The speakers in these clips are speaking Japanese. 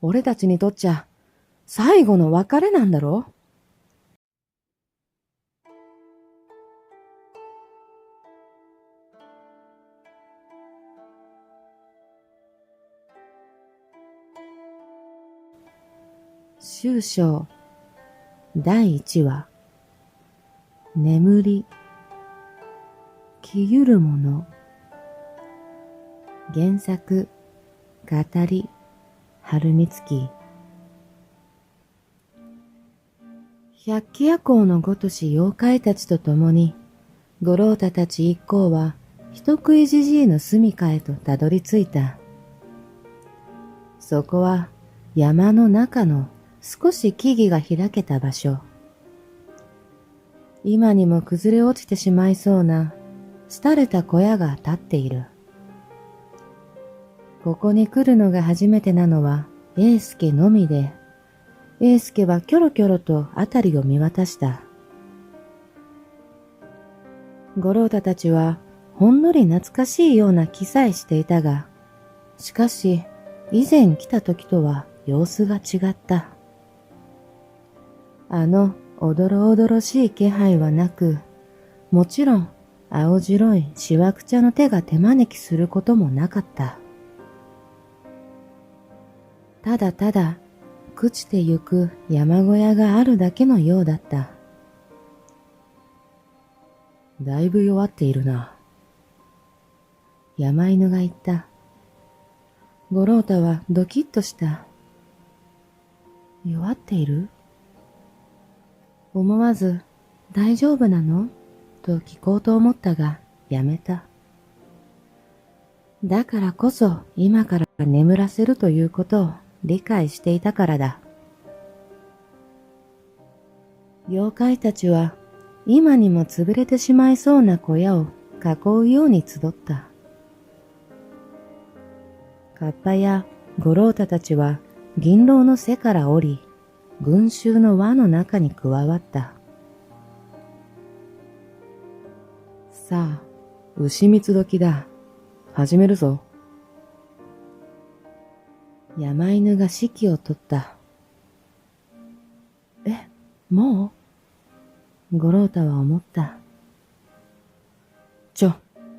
俺たちにとっちゃ、最後の別れなんだろ？終章第1話。眠りきゆるもの。原作語り春美月。百鬼夜行のごとし妖怪たちと共に五郎太たち一行は人食いじじいの住処へとたどり着いた。そこは山の中の少し木々が開けた場所。今にも崩れ落ちてしまいそうな廃れた小屋が建っている。ここに来るのが初めてなのは英介のみで、英介はキョロキョロとあたりを見渡した。五郎太たちはほんのり懐かしいような気さえしていたが、しかし以前来た時とは様子が違った。あのおどろおどろしい気配はなく、もちろん青白いしわくちゃの手が手招きすることもなかった。ただただ朽ちてゆく山小屋があるだけのようだった。だいぶ弱っているな。山犬が言った。五郎太はドキッとした。弱っている？思わず大丈夫なの？と聞こうと思ったがやめた。だからこそ今から眠らせるということを理解していたからだ。妖怪たちは今にも潰れてしまいそうな小屋を囲うように集った。カッパや五郎太たちは銀狼の背から降り、群衆の輪の中に加わった。さあ、牛蜜時だ。始めるぞ。山犬が指揮を取った。もう？五郎太は思った。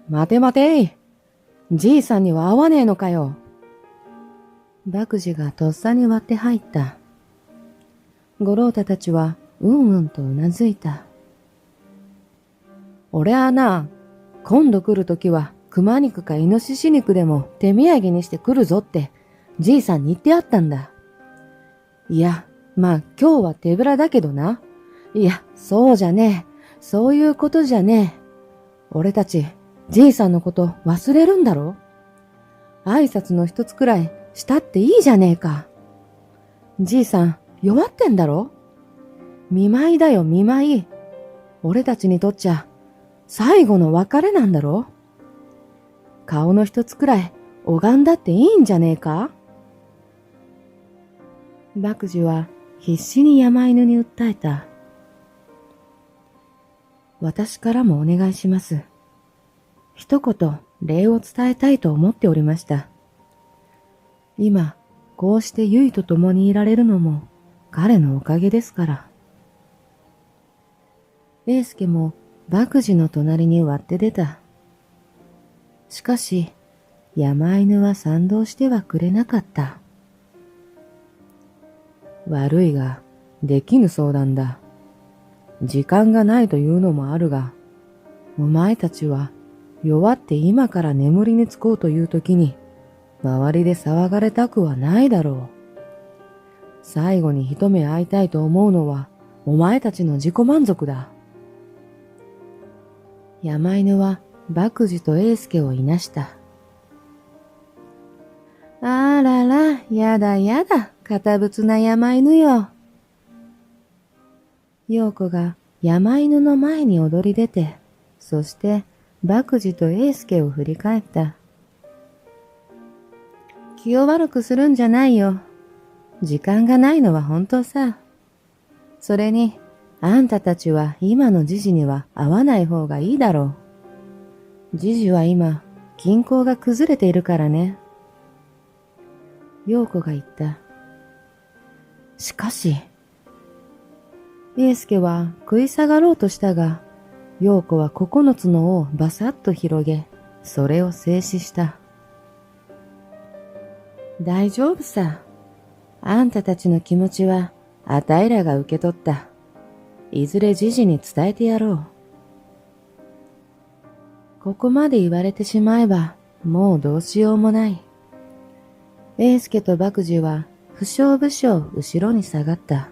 待て待て。じいさんには会わねえのかよ。麦次がとっさに割って入った。五郎太たちはうんうんとうなずいた。俺はな、今度来るときは熊肉かイノシシ肉でも手土産にして来るぞってじいさんに言ってあったんだ。いや、まあ今日は手ぶらだけどな。いや、そうじゃねえ。そういうことじゃねえ。俺たち、じいさんのこと忘れるんだろ？挨拶の一つくらいしたっていいじゃねえか。じいさん、弱ってんだろ？見舞いだよ、見舞い。俺たちにとっちゃ、最後の別れなんだろ？顔の一つくらい拝んだっていいんじゃねえか？麦次は必死に山犬に訴えた。私からもお願いします。一言礼を伝えたいと思っておりました。今、こうしてゆいと共にいられるのも彼のおかげですから。英介も麦次の隣に割って出た。しかし、山犬は賛同してはくれなかった。悪いが、できぬ相談だ。時間がないというのもあるが、お前たちは弱って今から眠りにつこうという時に、周りで騒がれたくはないだろう。最後に一目会いたいと思うのは、お前たちの自己満足だ。山犬は麦次と英介をいなした。あらら、やだやだ、堅物な山犬よ。陽子が山犬の前に踊り出て、そして麦次と英介を振り返った。気を悪くするんじゃないよ。時間がないのは本当さ。それに、あんたたちは今のじじには会わない方がいいだろう。じじは今、均衡が崩れているからね。陽子が言った。しかし、英介は食い下がろうとしたが、陽子は9つの尾をバサッと広げ、それを静止した。大丈夫さ。あんたたちの気持ちは、あたいらが受け取った。いずれじじに伝えてやろう。ここまで言われてしまえば、もうどうしようもない。英介と麦樹は、不祥不祥後ろに下がった。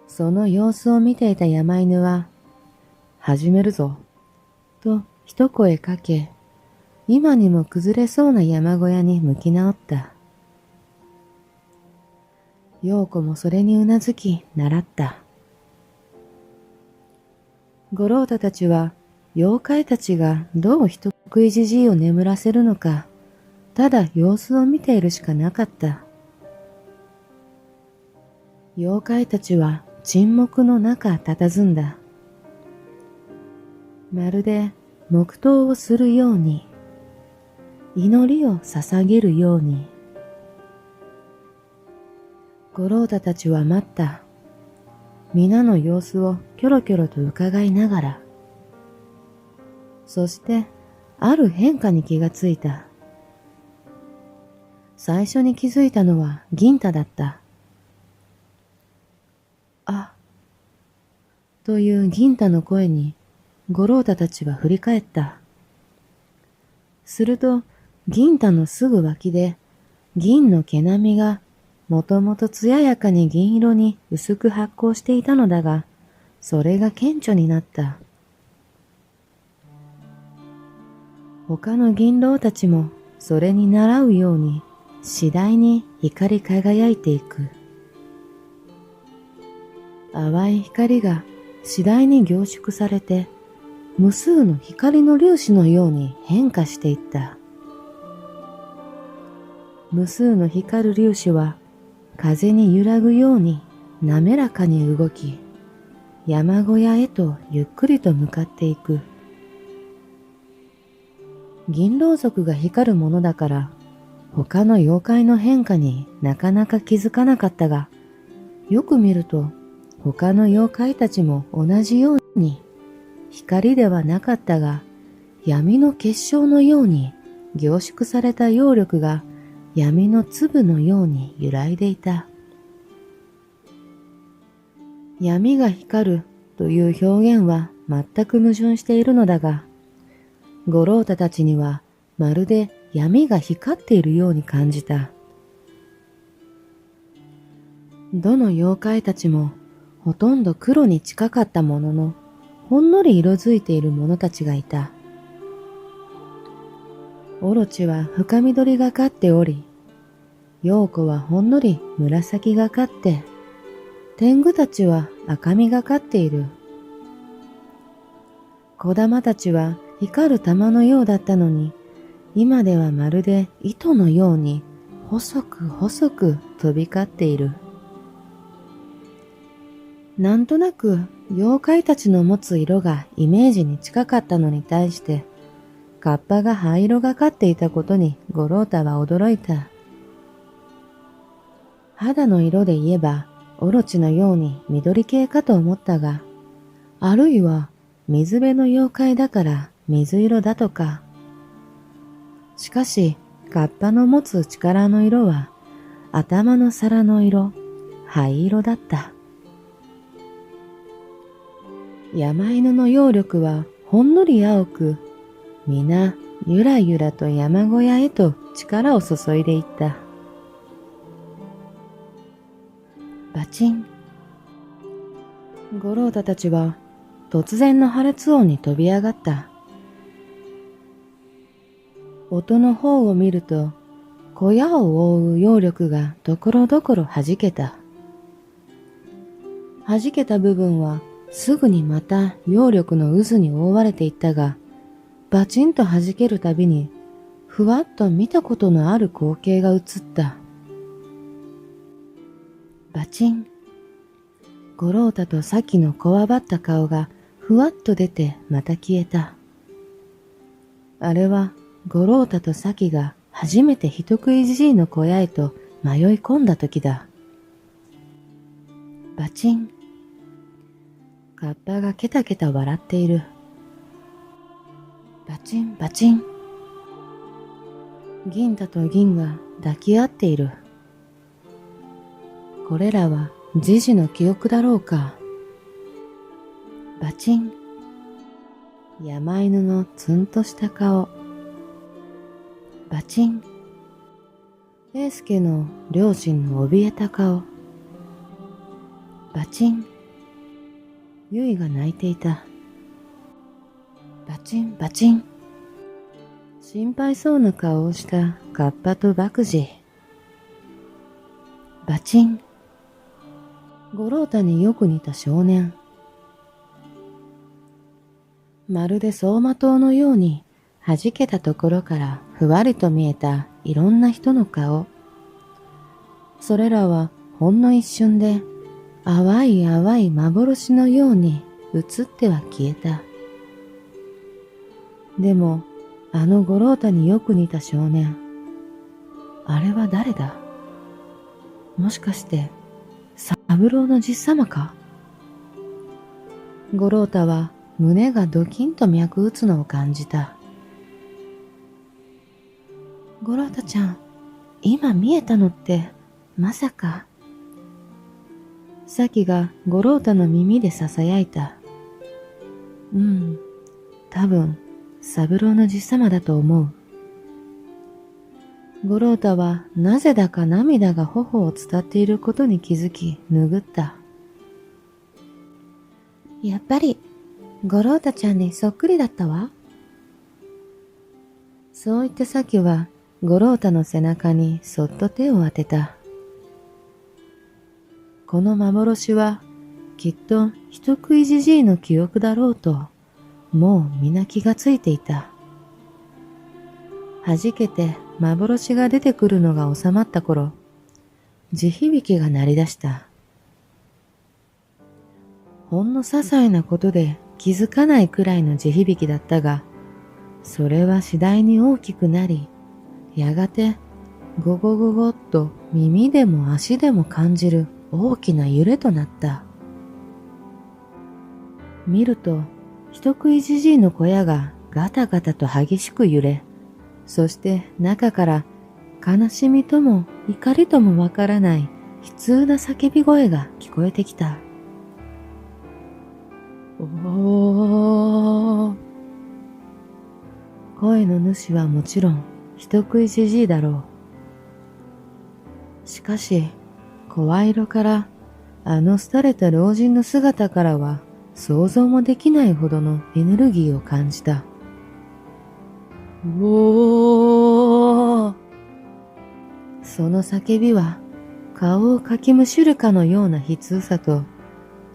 その様子を見ていた山犬は、始めるぞ、と一声かけ、今にも崩れそうな山小屋に向き直った。陽子もそれにうなずき、習った。五郎太たちは、妖怪たちがどう人食いじじいを眠らせるのか、ただ様子を見ているしかなかった。妖怪たちは沈黙の中佇んだ。まるで黙祷をするように、祈りを捧げるように。五郎太たちは待った。皆の様子をキョロキョロと伺いながら。そして、ある変化に気がついた。最初に気づいたのは銀太だった。あ、という銀太の声に、五郎太たちは振り返った。すると、銀太のすぐ脇で、銀の毛並みが、もともと艶やかに銀色に薄く発光していたのだが、それが顕著になった。他の銀狼たちもそれに倣うように次第に光り輝いていく。淡い光が次第に凝縮されて無数の光の粒子のように変化していった。無数の光る粒子は風に揺らぐように滑らかに動き、山小屋へとゆっくりと向かっていく。銀狼族が光るものだから、他の妖怪の変化になかなか気づかなかったが、よく見ると他の妖怪たちも同じように、光ではなかったが、闇の結晶のように凝縮された揚力が闇の粒のように揺らいでいた。闇が光るという表現は全く矛盾しているのだが、五郎太たちにはまるで闇が光っているように感じた。どの妖怪たちもほとんど黒に近かったものの、ほんのり色づいている者たちがいた。オロチは深緑がかっており、陽子はほんのり紫がかって、天狗たちは赤みがかっている。小玉たちは光る玉のようだったのに、今ではまるで糸のように細く細く飛び交っている。なんとなく妖怪たちの持つ色がイメージに近かったのに対して、カッパが灰色がかっていたことに五郎太は驚いた。肌の色で言えばオロチのように緑系かと思ったが、あるいは水辺の妖怪だから水色だとか。しかし、カッパの持つ力の色は、頭の皿の色、灰色だった。山犬の揚力はほんのり青く、皆ゆらゆらと山小屋へと力を注いでいった。バチン。五郎太たちは突然の破裂音に飛び上がった。音の方を見ると、小屋を覆う揚力がところどころ弾けた。弾けた部分はすぐにまた揚力の渦に覆われていったが、バチンと弾けるたびに、ふわっと見たことのある光景が映った。バチン。五郎太とさっきのこわばった顔がふわっと出てまた消えた。あれは五郎太とさきが初めて人食いじじいの小屋へと迷い込んだ時だ。バチン。カッパがケタケタ笑っている。バチンバチン。銀太と銀が抱き合っている。これらはジジの記憶だろうか。バチン。山犬のツンとした顔。バチン。英介の両親の怯えた顔。バチン。ゆいが泣いていた。バチンバチン。心配そうな顔をしたカッパとバクジ。バチン。五郎太によく似た少年。まるで走馬灯のように弾けたところからふわりと見えたいろんな人の顔。それらはほんの一瞬で淡い淡い幻のように映っては消えた。でもあの五郎太によく似た少年、あれは誰だ？もしかして三郎のじっさまか？五郎太は胸がドキンと脈打つのを感じた。五郎太ちゃん、今見えたのってまさか。サキが五郎太の耳で囁いた。多分三郎のじっさまだと思う。五郎太はなぜだか涙が頬を伝っていることに気づき拭った。やっぱり五郎太ちゃんにそっくりだったわ。そう言ってサキは五郎太の背中にそっと手を当てた。この幻はきっと人食いじじいの記憶だろうと、もう皆気がついていた。弾けて幻が出てくるのが収まった頃、地響きが鳴り出した。ほんの些細なことで気づかないくらいの地響きだったが、それは次第に大きくなり、やがてゴゴゴゴっと耳でも足でも感じる大きな揺れとなった。見ると人食いじじいの小屋がガタガタと激しく揺れ、そして中から悲しみとも怒りともわからない悲痛な叫び声が聞こえてきた。おー。声の主はもちろん人食いじじいだろう。しかし声色からあの廃れた老人の姿からは想像もできないほどのエネルギーを感じた。おー。その叫びは顔をかきむしるかのような悲痛さと、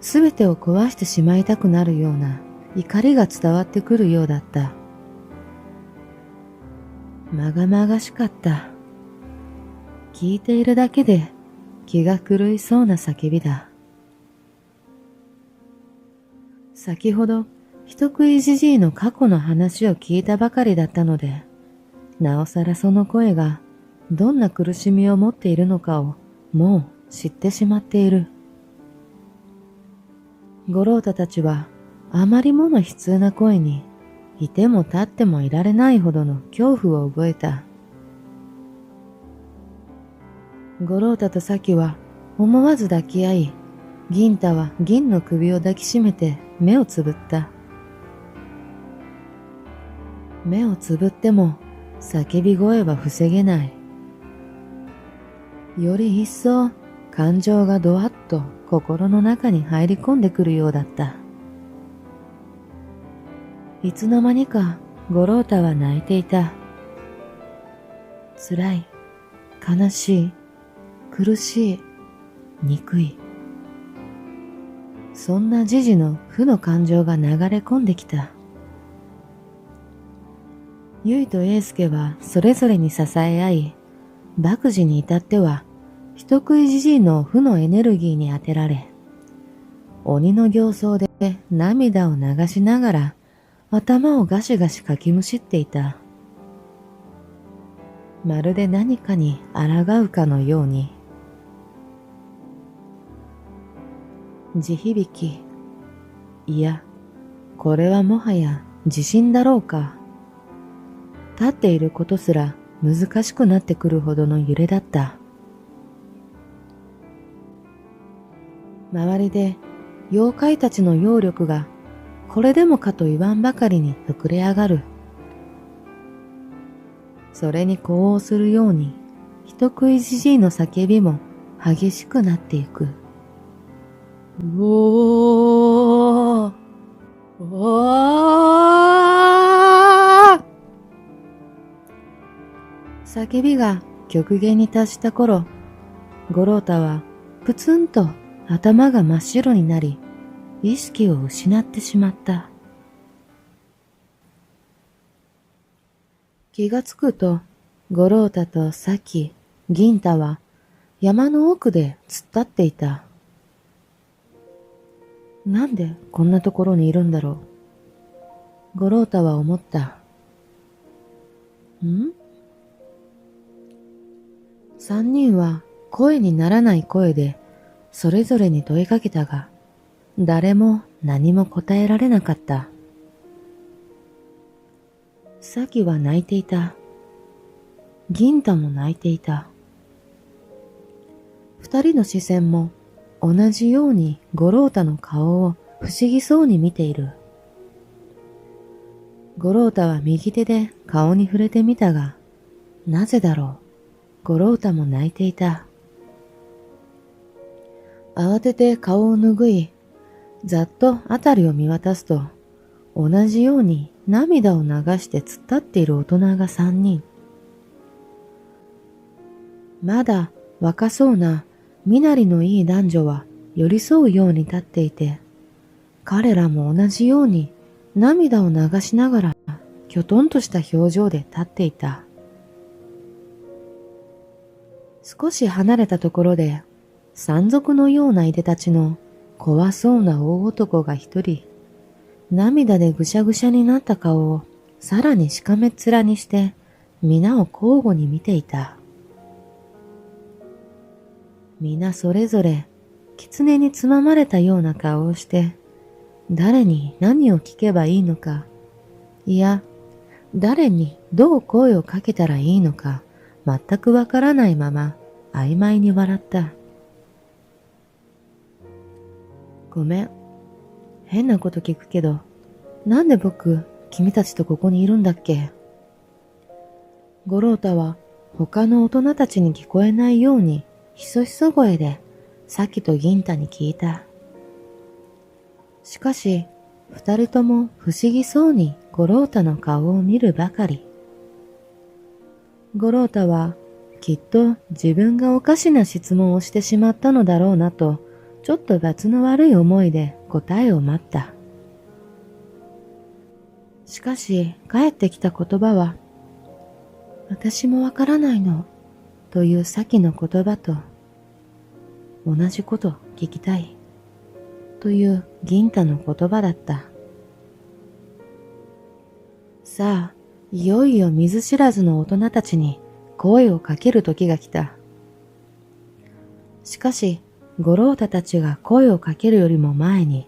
すべてを壊してしまいたくなるような怒りが伝わってくるようだった。まがまがしかった。聞いているだけで気が狂いそうな叫びだ。先ほど人食いじじいの過去の話を聞いたばかりだったので、なおさらその声がどんな苦しみを持っているのかをもう知ってしまっている。五郎太たちはあまりもの悲痛な声にいても立ってもいられないほどの恐怖を覚えた。五郎太とサキは思わず抱き合い、銀太は銀の首を抱きしめて目をつぶった。目をつぶっても叫び声は防げない。より一層感情がドワッと心の中に入り込んでくるようだった。いつの間にか五郎太は泣いていた。辛い、悲しい、苦しい、憎い。そんなジジの負の感情が流れ込んできた。ゆいと英介はそれぞれに支え合い、爆児に至っては人食いじじいの負のエネルギーに当てられ、鬼の形相で涙を流しながら頭をガシガシかきむしっていた。まるで何かに抗うかのように。地響き。いや、これはもはや地震だろうか。立っていることすら難しくなってくるほどの揺れだった。周りで妖怪たちの妖力がこれでもかと言わんばかりに膨れ上がる。それに呼応するように人食いじじいの叫びも激しくなっていく。うおーおー叫びが極限に達した頃、五郎太はプツンと頭が真っ白になり、意識を失ってしまった。気がつくと、五郎太とサキ、銀太は山の奥で突っ立っていた。なんでこんなところにいるんだろう。五郎太は思った。三人は声にならない声でそれぞれに問いかけたが、誰も何も答えられなかった。サキは泣いていた。銀太も泣いていた。二人の視線も同じように五郎太の顔を不思議そうに見ている。五郎太は右手で顔に触れてみたが、なぜだろう。五郎太も泣いていた。慌てて顔を拭い、ざっとあたりを見渡すと、同じように涙を流して突っ立っている大人が三人。まだ若そうな身なりのいい男女は寄り添うように立っていて、彼らも同じように涙を流しながらきょとんとした表情で立っていた。少し離れたところで山賊のようないでたちの怖そうな大男が一人、涙でぐしゃぐしゃになった顔をさらにしかめっ面にして皆を交互に見ていた。皆それぞれ狐につままれたような顔をして、誰に何を聞けばいいのか、いや、誰にどう声をかけたらいいのか、全くわからないまま曖昧に笑った。ごめん。変なこと聞くけど、なんで僕、君たちとここにいるんだっけ？五郎太は他の大人たちに聞こえないようにひそひそ声でサキと銀太に聞いた。しかし、二人とも不思議そうに五郎太の顔を見るばかり。五郎太はきっと自分がおかしな質問をしてしまったのだろうなと、ちょっと罰の悪い思いで答えを待った。しかし返ってきた言葉は、私もわからないのというサキの言葉と、同じこと聞きたいという銀太の言葉だった。さあ、いよいよ見ず知らずの大人たちに声をかける時が来た。しかし、五郎太たちが声をかけるよりも前に、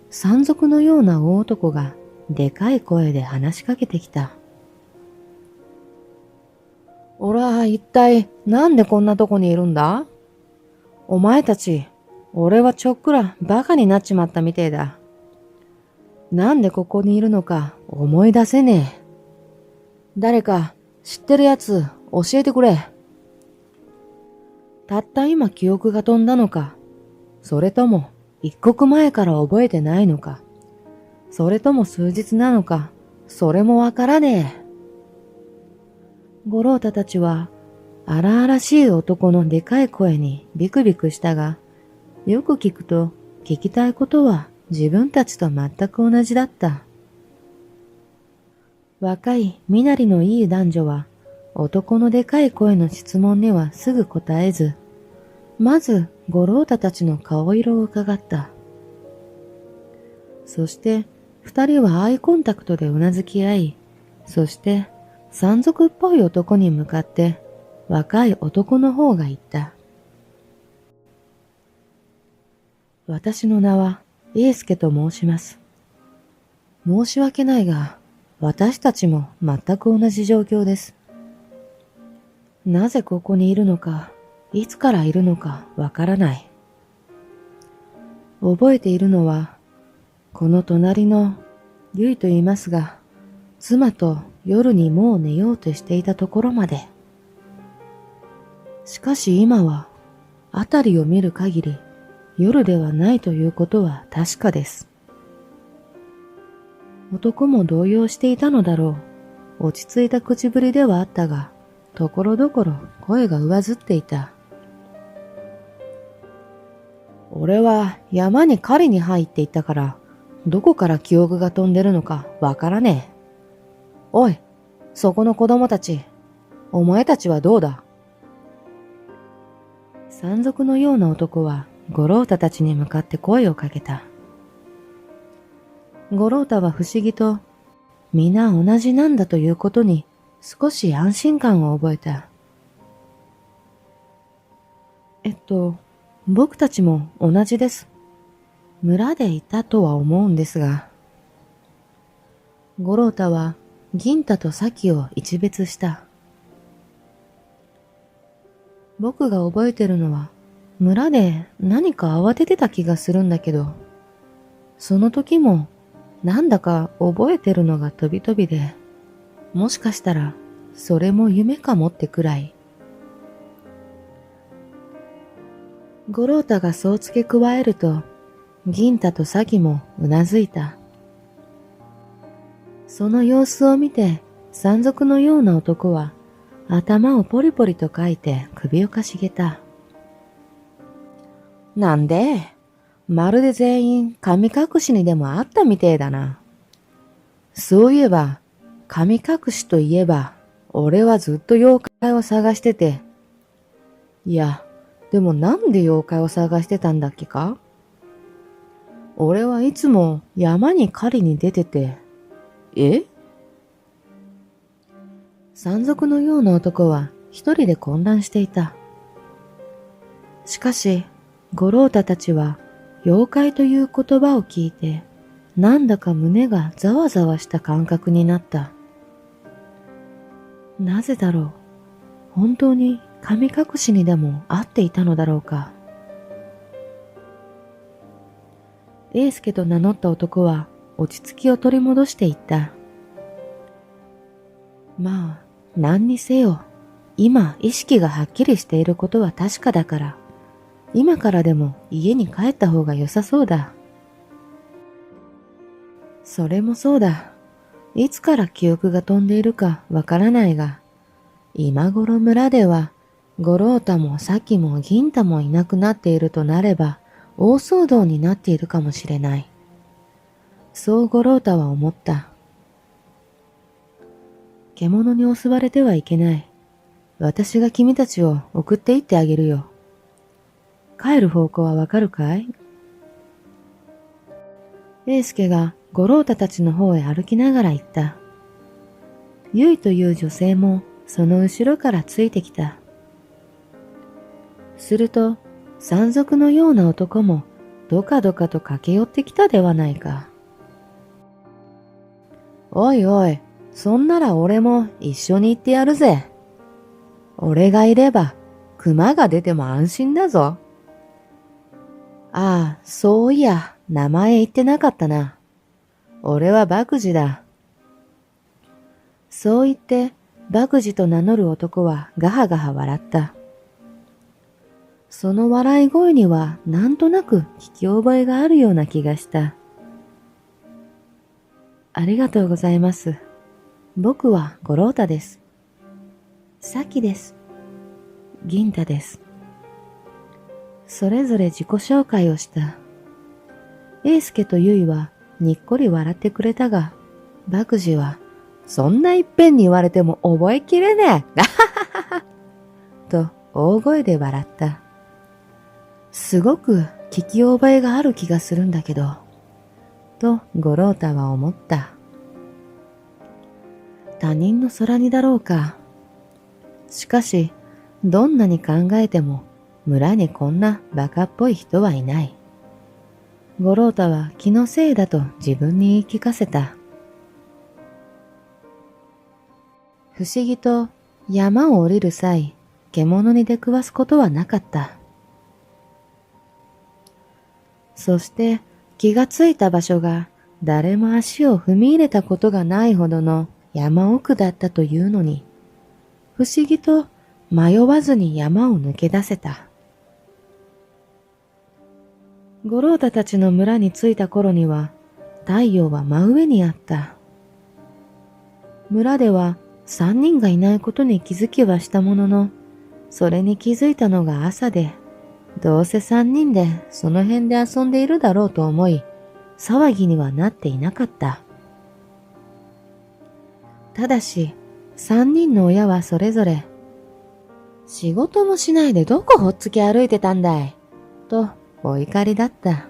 山賊のような大男がでかい声で話しかけてきた。おら、一体なんでこんなとこにいるんだ？お前たち、俺はちょっくらバカになっちまったみてえだ。なんでここにいるのか思い出せねえ。誰か知ってるやつ教えてくれ。たった今記憶が飛んだのか、それとも一刻前から覚えてないのか、それとも数日なのか、それもわからねえ。五郎太たちは荒々しい男のでかい声にビクビクしたが、よく聞くと聞きたいことは自分たちと全く同じだった。若い身なりのいい男女は男のでかい声の質問にはすぐ答えず、まず五郎太たちの顔色を伺った。そして二人はアイコンタクトでうなずき合い、そして山賊っぽい男に向かって若い男の方が言った。私の名は英介と申します。申し訳ないが、私たちも全く同じ状況です。なぜここにいるのか、いつからいるのかわからない。覚えているのは、この隣のゆいと言いますが、妻と夜にもう寝ようとしていたところまで。しかし今は、あたりを見る限り、夜ではないということは確かです。男も動揺していたのだろう。落ち着いた口ぶりではあったが、ところどころ声が上ずっていた。俺は山に狩りに入っていったから、どこから記憶が飛んでるのかわからねえ。おい、そこの子供たち、お前たちはどうだ？山賊のような男は五郎太たちに向かって声をかけた。五郎太は不思議と、皆同じなんだということに少し安心感を覚えた。僕たちも同じです。村でいたとは思うんですが。五郎太は銀太と咲を一別した。僕が覚えてるのは村で何か慌ててた気がするんだけど、その時もなんだか覚えてるのが飛び飛びで、もしかしたらそれも夢かもってくらい。五郎太がそう付け加えると、銀太と咲もうなずいた。その様子を見て、山賊のような男は頭をポリポリとかいて首をかしげた。なんで、まるで全員神隠しにでもあったみてえだな。そういえば、神隠しといえば、俺はずっと妖怪を探してて。いや、でもなんで妖怪を探してたんだっけか？俺はいつも山に狩りに出てて。山賊のような男は一人で混乱していた。しかし、五郎太たちは妖怪という言葉を聞いて、なんだか胸がざわざわした感覚になった。なぜだろう。本当に神隠しにでも会っていたのだろうか。英介と名乗った男は落ち着きを取り戻していった。まあ、何にせよ、今意識がはっきりしていることは確かだから、今からでも家に帰った方が良さそうだ。それもそうだ。いつから記憶が飛んでいるかわからないが、今頃村では五郎太も咲も銀太もいなくなっているとなれば大騒動になっているかもしれない。そう五郎太は思った。獣に襲われてはいけない。私が君たちを送って行ってあげるよ。帰る方向はわかるかい？英介が五郎太たちの方へ歩きながら言った。ゆいという女性もその後ろからついてきた。すると、山賊のような男もどかどかと駆け寄ってきたではないか。おいおい、そんなら俺も一緒に行ってやるぜ。俺がいれば熊が出ても安心だぞ。ああ、そういや、名前言ってなかったな。俺は博士だ。そう言って、博士と名乗る男はガハガハ笑った。その笑い声にはなんとなく聞き覚えがあるような気がした。ありがとうございます。僕は五郎太です。咲です。銀太です。それぞれ自己紹介をした。英介と結はにっこり笑ってくれたが、博士は、そんないっぺんに言われても覚えきれねえと大声で笑った。すごく聞き覚えがある気がするんだけど、と五郎太は思った。他人の空似だろうか。しかし、どんなに考えても村にこんなバカっぽい人はいない。五郎太は気のせいだと自分に言い聞かせた。不思議と山を降りる際、獣に出くわすことはなかった。そして気がついた場所が誰も足を踏み入れたことがないほどの山奥だったというのに、不思議と迷わずに山を抜け出せた。五郎太たちの村に着いた頃には太陽は真上にあった。村では3人がいないことに気づきはしたものの、それに気づいたのが朝で、どうせ3人でその辺で遊んでいるだろうと思い、騒ぎにはなっていなかった。ただし、3人の親はそれぞれ、仕事もしないでどこほっつき歩いてたんだい、とお怒りだった。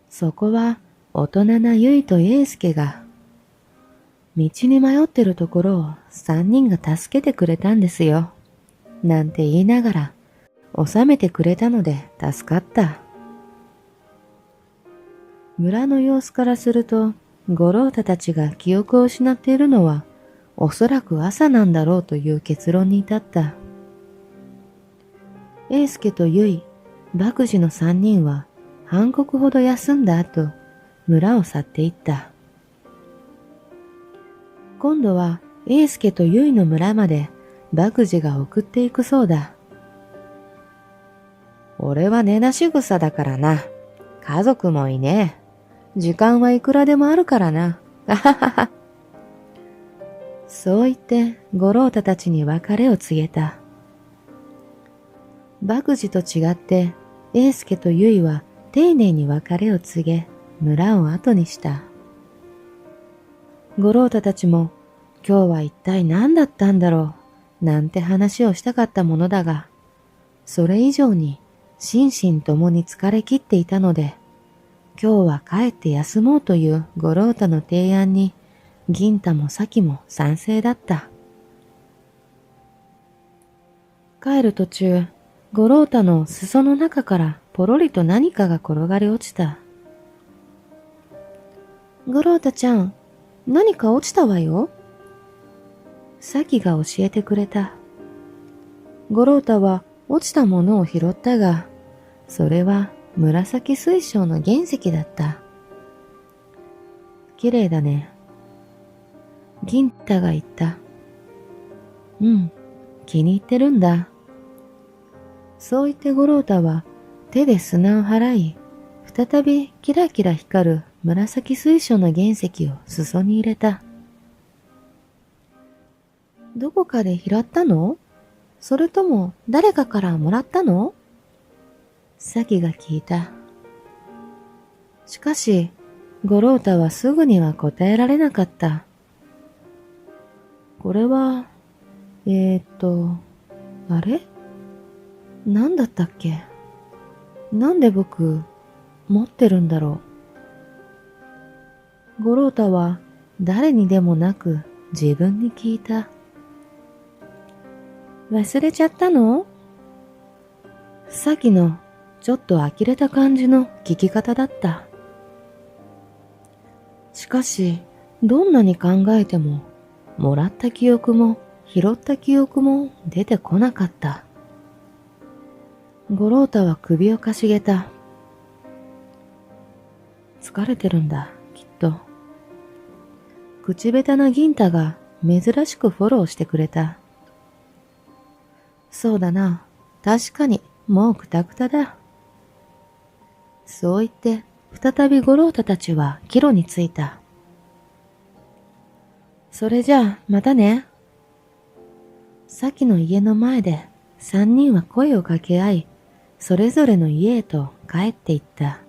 そこは大人なゆいと英介が、道に迷ってるところを3人が助けてくれたんですよ。なんて言いながら収めてくれたので助かった。村の様子からすると、五郎太たちが記憶を失っているのはおそらく朝なんだろうという結論に至った。英介とゆい、博士の3人は半刻ほど休んだ後、村を去っていった。今度は英介とゆいの村まで博士が送っていくそうだ。俺は根なし草だからな。家族もいねえ。時間はいくらでもあるからな。あははは。そう言って五郎太たちに別れを告げた。博士と違って英介とゆいは丁寧に別れを告げ村を後にした。五郎太たちも今日は一体何だったんだろうなんて話をしたかったものだが、それ以上に心身ともに疲れ切っていたので、今日は帰って休もうという五郎太の提案に銀太も咲も賛成だった。帰る途中、五郎太の裾の中からポロリと何かが転がり落ちた。五郎太ちゃん、何か落ちたわよ。咲が教えてくれた。五郎太は落ちたものを拾ったが、それは紫水晶の原石だった。綺麗だね。銀太が言った。うん、気に入ってるんだ。そう言って五郎太は手で砂を払い、再びキラキラ光る紫水晶の原石を裾に入れた。どこかで拾ったの？それとも誰かからもらったの？咲が聞いた。しかし、五郎太はすぐには答えられなかった。これは、あれ？何だったっけ？なんで僕、持ってるんだろう。五郎太は誰にでもなく自分に聞いた。忘れちゃったの？さっきのちょっと呆れた感じの聞き方だった。しかし、どんなに考えても、もらった記憶も拾った記憶も出てこなかった。五郎太は首をかしげた。疲れてるんだ、きっと。口下手な銀太が珍しくフォローしてくれた。そうだな、確かにもうくたくただ。そう言って再び五郎太たちは帰路に着いた。それじゃあまたね。咲の家の前で3人は声を掛け合い、それぞれの家へと帰っていった。